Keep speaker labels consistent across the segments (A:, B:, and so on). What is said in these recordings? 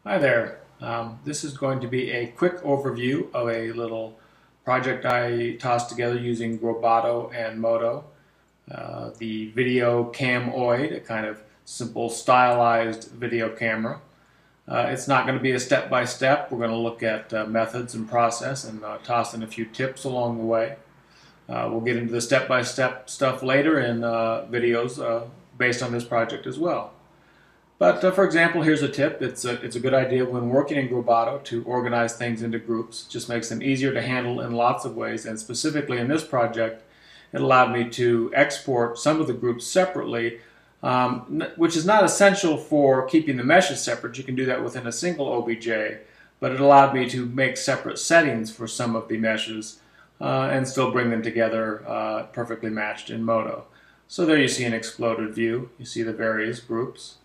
A: Hi there. This is going to be a quick overview of a little project I tossed together using GroBoto and Modo. The videoCamoid, a kind of simple stylized video camera. It's not going to be a step-by-step. We're going to look at methods and process and toss in a few tips along the way. We'll get into the step-by-step stuff later in videos based on this project as well. But for example, here's a tip. It's a good idea when working in GroBoto to organize things into groups. It just makes them easier to handle in lots of ways, and specifically in this project, it allowed me to export some of the groups separately, which is not essential for keeping the meshes separate. You can do that within a single OBJ, but it allowed me to make separate settings for some of the meshes and still bring them together perfectly matched in Modo. So there you see an exploded view. You see the various groups.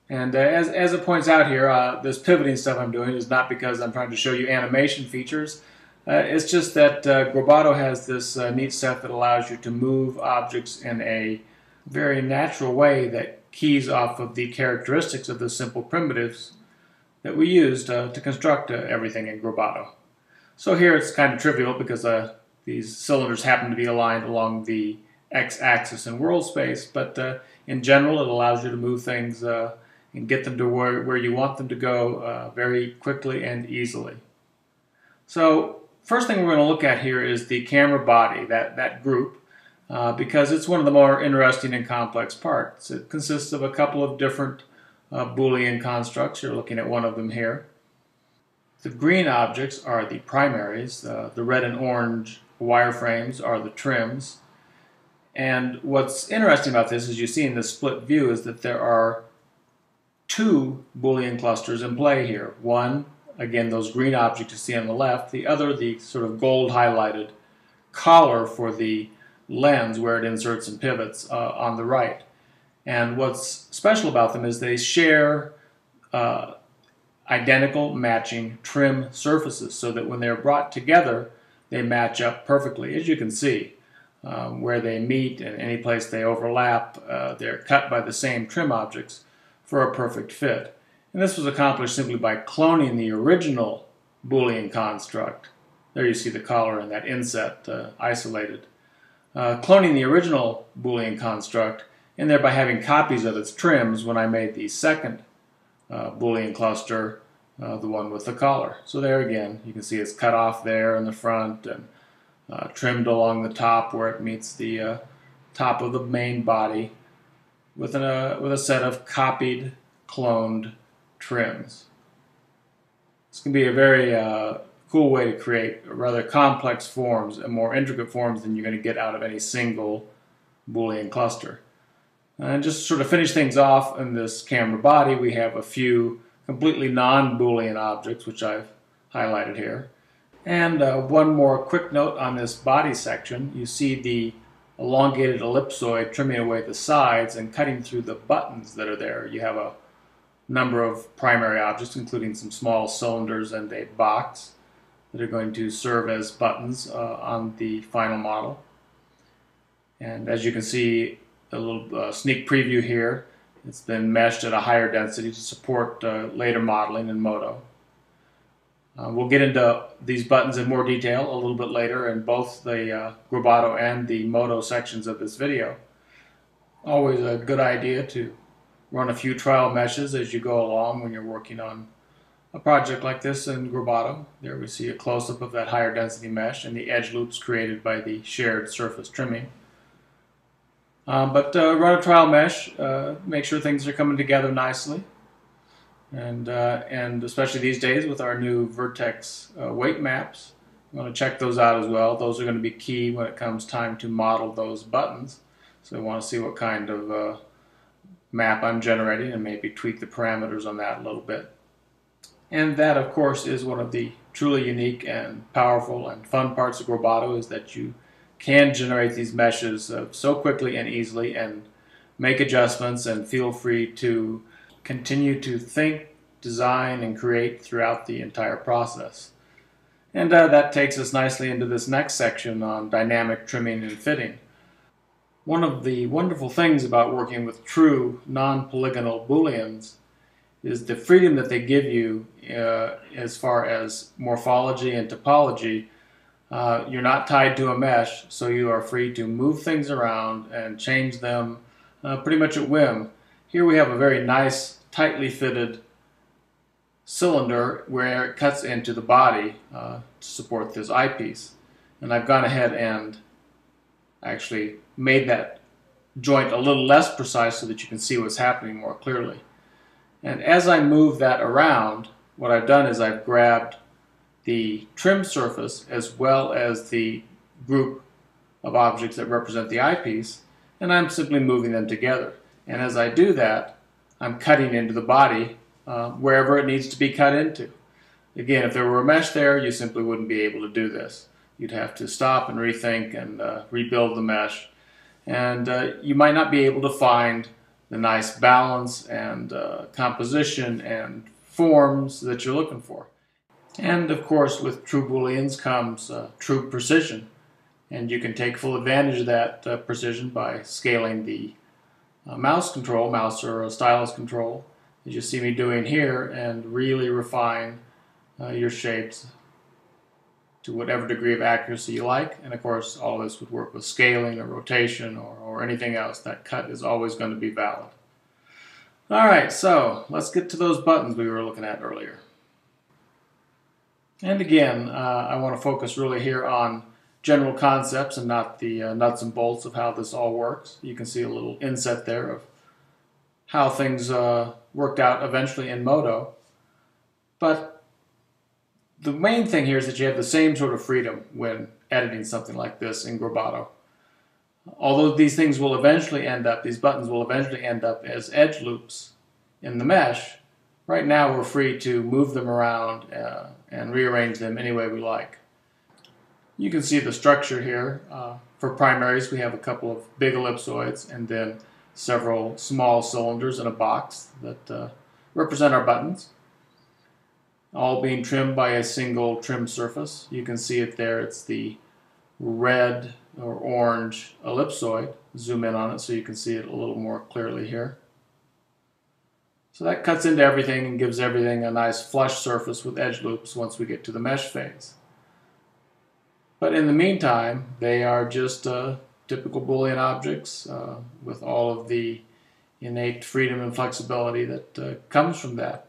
A: And as it points out here, this pivoting stuff I'm doing is not because I'm trying to show you animation features. It's just that GroBoto has this neat stuff that allows you to move objects in a very natural way that keys off of the characteristics of the simple primitives that we used to construct everything in GroBoto. So here it's kind of trivial because these cylinders happen to be aligned along the x-axis in world space, but in general it allows you to move things and get them to where you want them to go very quickly and easily. So first thing we're going to look at here is the camera body, that group, because it's one of the more interesting and complex parts. It consists of a couple of different Boolean constructs. You're looking at one of them here. The green objects are the primaries. The red and orange wireframes are the trims. And what's interesting about this, as you see in this split view, is that there are two Boolean clusters in play here. One, again, those green objects you see on the left. The other, the sort of gold highlighted collar for the lens where it inserts and pivots on the right. And what's special about them is they share identical matching trim surfaces so that when they're brought together, they match up perfectly. As you can see, where they meet and any place they overlap, they're cut by the same trim objects for a perfect fit. And this was accomplished simply by cloning the original Boolean construct. There you see the collar and that inset isolated. Cloning the original Boolean construct and thereby having copies of its trims when I made the second Boolean cluster, the one with the collar. So there again, you can see it's cut off there in the front and trimmed along the top where it meets the top of the main body, with a set of copied, cloned trims. This can be a very cool way to create rather complex forms and more intricate forms than you're going to get out of any single Boolean cluster. And just to sort of finish things off in this camera body, we have a few completely non-Boolean objects, which I've highlighted here. And one more quick note on this body section. You see the elongated ellipsoid trimming away the sides and cutting through the buttons that are there. You have a number of primary objects, including some small cylinders and a box that are going to serve as buttons on the final model. And as you can see, a little sneak preview here. It's been meshed at a higher density to support later modeling in Modo. We'll get into these buttons in more detail a little bit later in both the GroBoto and the Modo sections of this video. Always a good idea to run a few trial meshes as you go along when you're working on a project like this in GroBoto. There we see a close-up of that higher density mesh and the edge loops created by the shared surface trimming. But run a trial mesh, make sure things are coming together nicely. And especially these days with our new vertex weight maps, I'm going to check those out as well. Those are going to be key when it comes time to model those buttons. So I want to see what kind of map I'm generating and maybe tweak the parameters on that a little bit. And that, of course, is one of the truly unique and powerful and fun parts of GroBoto, is that you can generate these meshes so quickly and easily and make adjustments and feel free to continue to think, design, and create throughout the entire process. And that takes us nicely into this next section on dynamic trimming and fitting. One of the wonderful things about working with true non-polygonal Booleans is the freedom that they give you as far as morphology and topology. You're not tied to a mesh, so you are free to move things around and change them pretty much at whim. Here we have a very nice, tightly fitted cylinder where it cuts into the body to support this eyepiece. And I've gone ahead and actually made that joint a little less precise so that you can see what's happening more clearly. And as I move that around, what I've done is I've grabbed the trim surface as well as the group of objects that represent the eyepiece, and I'm simply moving them together. And as I do that, I'm cutting into the body wherever it needs to be cut into. Again, if there were a mesh there, you simply wouldn't be able to do this. You'd have to stop and rethink and rebuild the mesh. And you might not be able to find the nice balance and composition and forms that you're looking for. And of course, with true Booleans comes true precision. And you can take full advantage of that precision by scaling the mouse control, mouse or stylus control, as you see me doing here, and really refine your shapes to whatever degree of accuracy you like. And of course, all of this would work with scaling or rotation or anything else. That cut is always going to be valid. Alright, so let's get to those buttons we were looking at earlier. And again, I want to focus really here on general concepts and not the nuts and bolts of how this all works. You can see a little inset there of how things worked out eventually in Modo. But the main thing here is that you have the same sort of freedom when editing something like this in GroBoto. Although these things will eventually end up, these buttons will eventually end up as edge loops in the mesh, right now we're free to move them around and rearrange them any way we like. You can see the structure here. For primaries, we have a couple of big ellipsoids and then several small cylinders in a box that represent our buttons, all being trimmed by a single trim surface. You can see it there. It's the red or orange ellipsoid. Zoom in on it so you can see it a little more clearly here. So that cuts into everything and gives everything a nice flush surface with edge loops once we get to the mesh phase. But in the meantime, they are just typical Boolean objects with all of the innate freedom and flexibility that comes from that.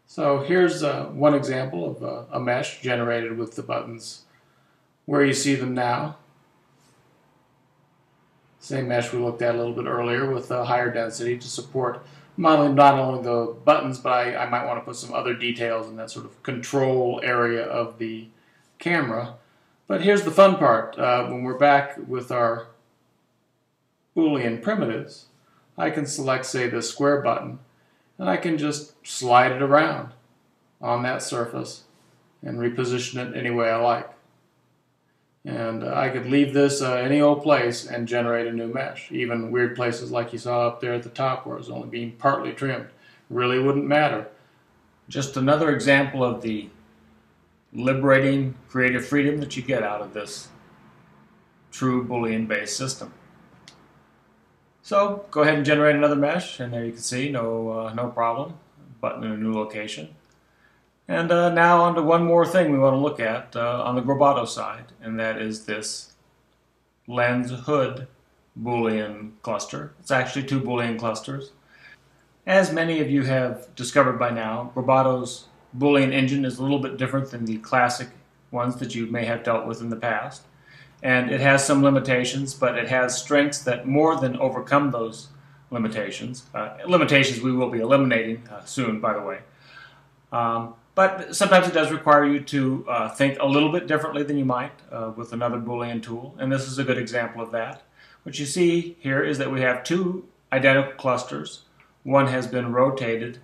A: So here's one example of a mesh generated with the buttons where you see them now. Same mesh we looked at a little bit earlier with a higher density to support modeling not only the buttons, but I might want to put some other details in that sort of control area of the camera. But here's the fun part. When we're back with our Boolean primitives, I can select, say, the square button, and I can just slide it around on that surface and reposition it any way I like. And I could leave this any old place and generate a new mesh. Even weird places like you saw up there at the top where it was only being partly trimmed. Really wouldn't matter. Just another example of the liberating creative freedom that you get out of this true Boolean based system. So go ahead and generate another mesh, and there you can see no problem. Button in a new location. And now on to one more thing we want to look at on the GroBoto side, and that is this lens hood Boolean cluster. It's actually two Boolean clusters. As many of you have discovered by now, GroBoto's Boolean engine is a little bit different than the classic ones that you may have dealt with in the past. And it has some limitations, but it has strengths that more than overcome those limitations. Limitations we will be eliminating soon, by the way. But sometimes it does require you to think a little bit differently than you might with another Boolean tool, and this is a good example of that. What you see here is that we have two identical clusters. One has been rotated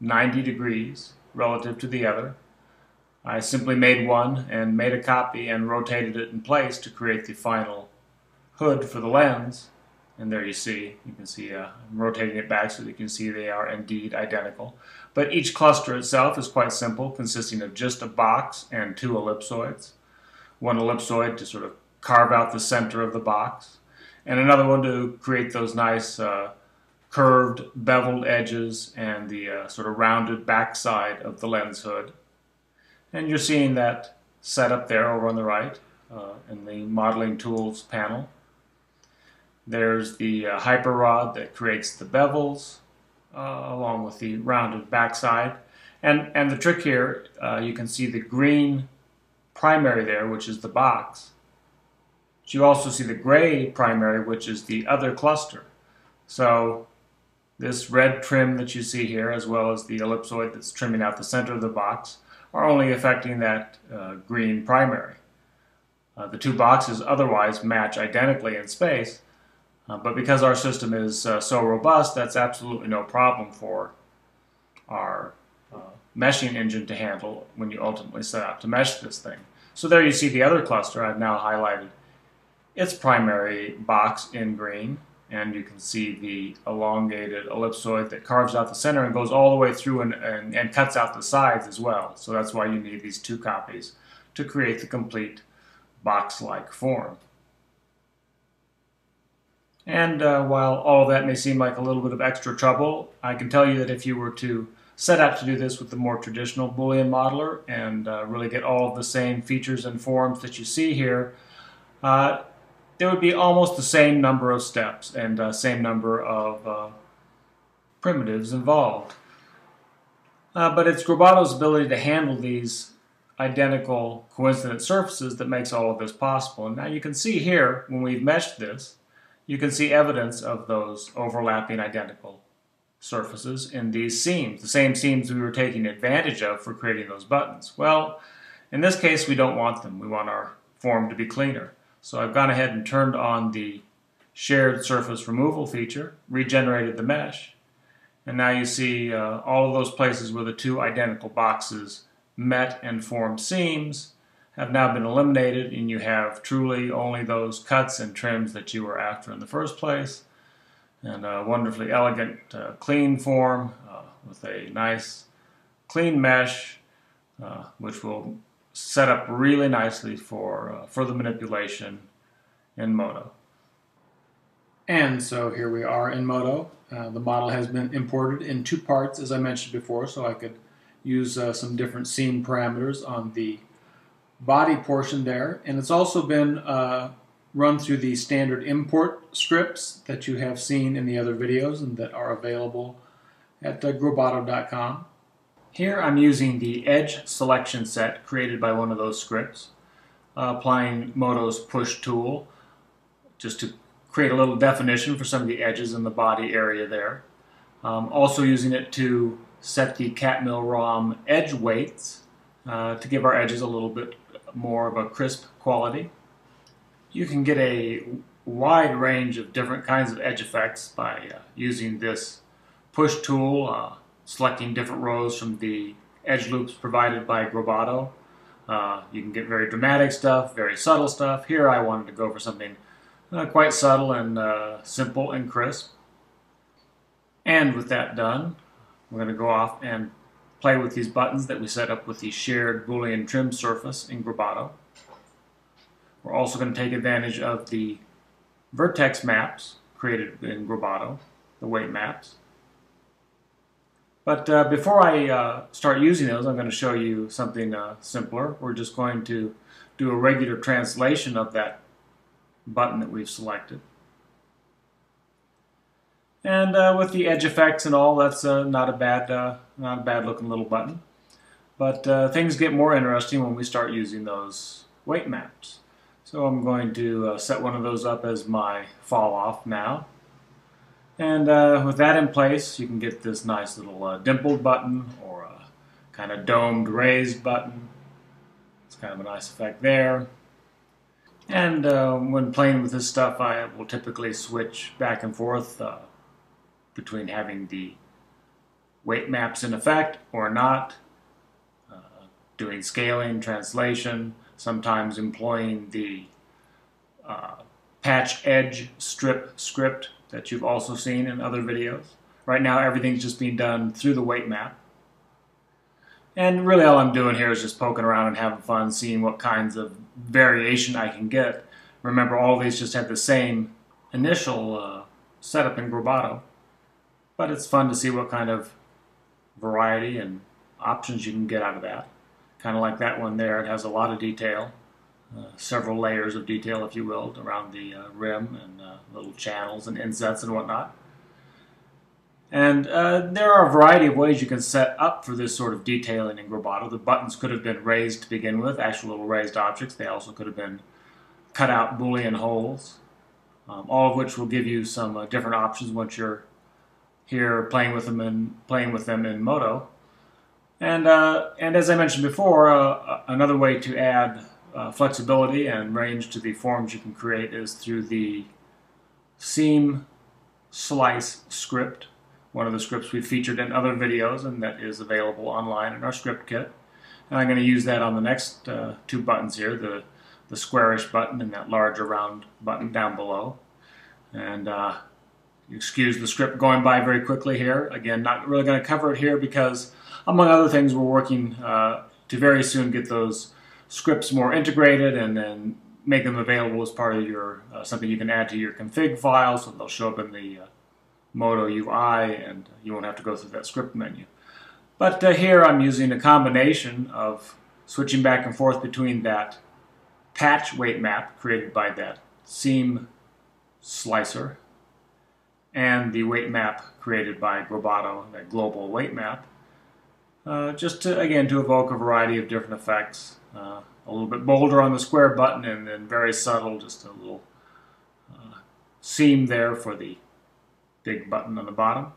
A: 90 degrees relative to the other. I simply made one and made a copy and rotated it in place to create the final hood for the lens. And there you can see I'm rotating it back so that you can see they are indeed identical. But each cluster itself is quite simple, consisting of just a box and two ellipsoids. One ellipsoid to sort of carve out the center of the box, and another one to create those nice curved, beveled edges and the sort of rounded backside of the lens hood. And you're seeing that set up there over on the right in the modeling tools panel. There's the hyper rod that creates the bevels along with the rounded backside. And the trick here, you can see the green primary there, which is the box. But you also see the gray primary, which is the other cluster. So this red trim that you see here, as well as the ellipsoid that's trimming out the center of the box, are only affecting that green primary. The two boxes otherwise match identically in space, but because our system is so robust, that's absolutely no problem for our meshing engine to handle when you ultimately set out to mesh this thing. So there you see the other cluster. I've now highlighted its primary box in green, and you can see the elongated ellipsoid that carves out the center and goes all the way through and cuts out the sides as well. So that's why you need these two copies to create the complete box-like form. And while all of that may seem like a little bit of extra trouble, I can tell you that if you were to set out to do this with the more traditional Boolean modeler and really get all of the same features and forms that you see here, there would be almost the same number of steps and same number of primitives involved. But it's GroBoto's ability to handle these identical coincident surfaces that makes all of this possible. And now you can see here, when we've meshed this, you can see evidence of those overlapping identical surfaces in these seams, the same seams we were taking advantage of for creating those buttons. Well, in this case, we don't want them. We want our form to be cleaner. So I've gone ahead and turned on the shared surface removal feature, regenerated the mesh, and now you see all of those places where the two identical boxes met and formed seams have now been eliminated, and you have truly only those cuts and trims that you were after in the first place, and a wonderfully elegant, clean form with a nice, clean mesh, which will set up really nicely for further manipulation in Modo. And so here we are in Modo. The model has been imported in two parts, as I mentioned before, so I could use some different seam parameters on the body portion there, and it's also been run through the standard import scripts that you have seen in the other videos and that are available at GroBoto.com. Here I'm using the edge selection set created by one of those scripts, applying Modo's push tool just to create a little definition for some of the edges in the body area there. Also using it to set the CatMill-ROM edge weights to give our edges a little bit more of a crisp quality. You can get a wide range of different kinds of edge effects by using this push tool, selecting different rows from the edge loops provided by GroBoto. You can get very dramatic stuff, very subtle stuff. Here I wanted to go for something quite subtle and simple and crisp. And with that done, we're going to go off and play with these buttons that we set up with the shared Boolean trim surface in GroBoto. We're also going to take advantage of the vertex maps created in GroBoto, the weight maps. But before I start using those, I'm going to show you something simpler. We're just going to do a regular translation of that button that we've selected. And with the edge effects and all, that's not a bad looking little button. But things get more interesting when we start using those weight maps. So I'm going to set one of those up as my fall off now. And with that in place, you can get this nice little dimpled button or a kind of domed raised button. It's kind of a nice effect there. And when playing with this stuff, I will typically switch back and forth between having the weight maps in effect or not, doing scaling, translation, sometimes employing the patch edge strip script that you've also seen in other videos. Right now everything's just being done through the weight map. And really all I'm doing here is just poking around and having fun, seeing what kinds of variation I can get. Remember, all of these just have the same initial setup in GroBoto. but it's fun to see what kind of variety and options you can get out of that. Kind of like that one there, it has a lot of detail, several layers of detail, if you will, around the rim and little channels and insets and whatnot. And there are a variety of ways you can set up for this sort of detailing in GroBoto. The buttons could have been raised to begin with, actual little raised objects. They also could have been cut out Boolean holes, all of which will give you some different options once you're here playing with them in Modo. And as I mentioned before, another way to add flexibility and range to the forms you can create is through the seam slice script, one of the scripts we've featured in other videos and that is available online in our ScriptKit. And I'm going to use that on the next two buttons here, the squarish button and that larger round button down below. And excuse the script going by very quickly here. Again, not really going to cover it here because, among other things, we're working to very soon get those scripts more integrated and then make them available as part of your something you can add to your config file, so they'll show up in the Modo UI and you won't have to go through that script menu. But here I'm using a combination of switching back and forth between that patch weight map created by that seam slicer and the weight map created by GroBoto, that global weight map, just to, again, to evoke a variety of different effects. A little bit bolder on the square button and then very subtle, just a little seam there for the big button on the bottom.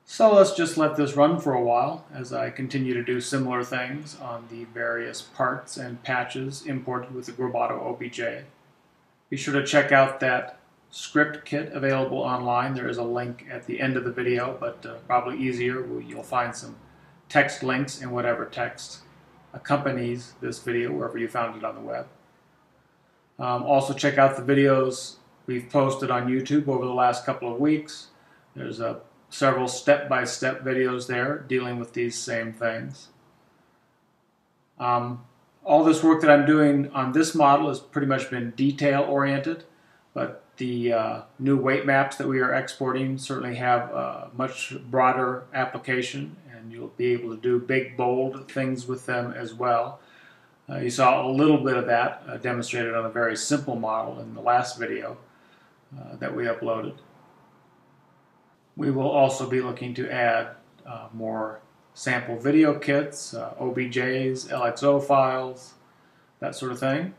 A: So let's just let this run for a while as I continue to do similar things on the various parts and patches imported with the GroBoto OBJ. Be sure to check out that ScriptKit available online. There is a link at the end of the video, but probably easier, you'll find some text links in whatever text accompanies this video, wherever you found it on the web. Also check out the videos we've posted on YouTube over the last couple of weeks. There's several step-by-step videos there dealing with these same things. All this work that I'm doing on this model has pretty much been detail-oriented, but the new weight maps that we are exporting certainly have a much broader application, and you'll be able to do big, bold things with them as well. You saw a little bit of that demonstrated on a very simple model in the last video that we uploaded. We will also be looking to add more sample video kits, OBJs, LXO files, that sort of thing.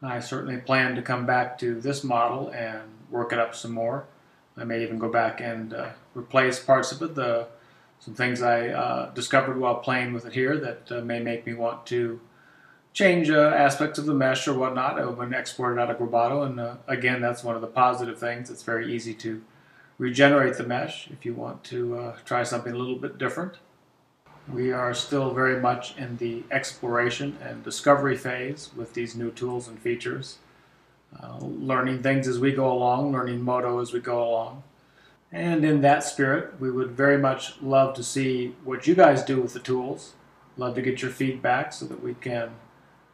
A: I certainly plan to come back to this model and work it up some more. I may even go back and replace parts of it. Some things I discovered while playing with it here that may make me want to change aspects of the mesh or whatnot when exported out of GroBoto. And again, that's one of the positive things. It's very easy to regenerate the mesh if you want to try something a little bit different. We are still very much in the exploration and discovery phase with these new tools and features. Learning things as we go along, learning Modo as we go along. And in that spirit, we would very much love to see what you guys do with the tools. Love to get your feedback so that we can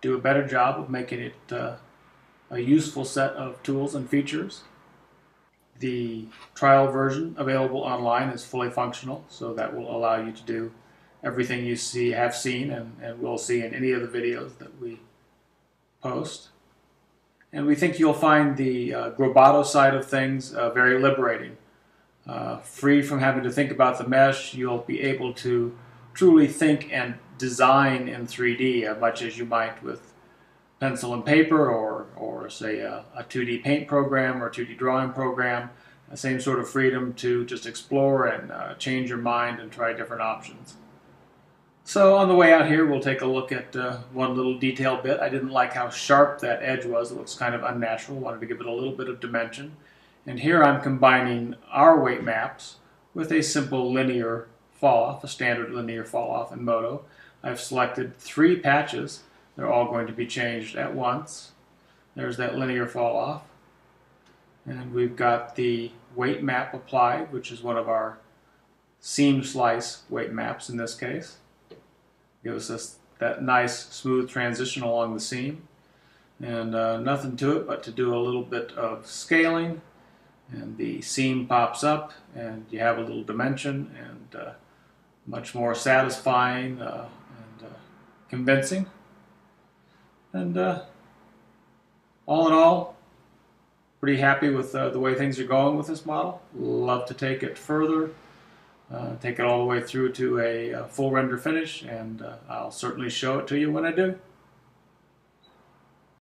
A: do a better job of making it a useful set of tools and features. The trial version available online is fully functional, so that will allow you to do everything you have seen and will see in any of the videos that we post. And we think you'll find the GroBoto side of things very liberating. Free from having to think about the mesh, you'll be able to truly think and design in 3D much as you might with pencil and paper or say a 2D paint program or 2D drawing program. The same sort of freedom to just explore and change your mind and try different options. So on the way out here, we'll take a look at one little detail bit. I didn't like how sharp that edge was. It looks kind of unnatural. Wanted to give it a little bit of dimension. And here I'm combining our weight maps with a simple linear fall-off, a standard linear fall-off in Modo. I've selected 3 patches. They're all going to be changed at once. There's that linear fall-off. And we've got the weight map applied, which is one of our seam slice weight maps in this case. Gives us that nice smooth transition along the seam. And nothing to it but to do a little bit of scaling and the seam pops up, and you have a little dimension, and much more satisfying and convincing. And all in all, pretty happy with the way things are going with this model. Love to take it further, take it all the way through to a full render finish, and I'll certainly show it to you when I do.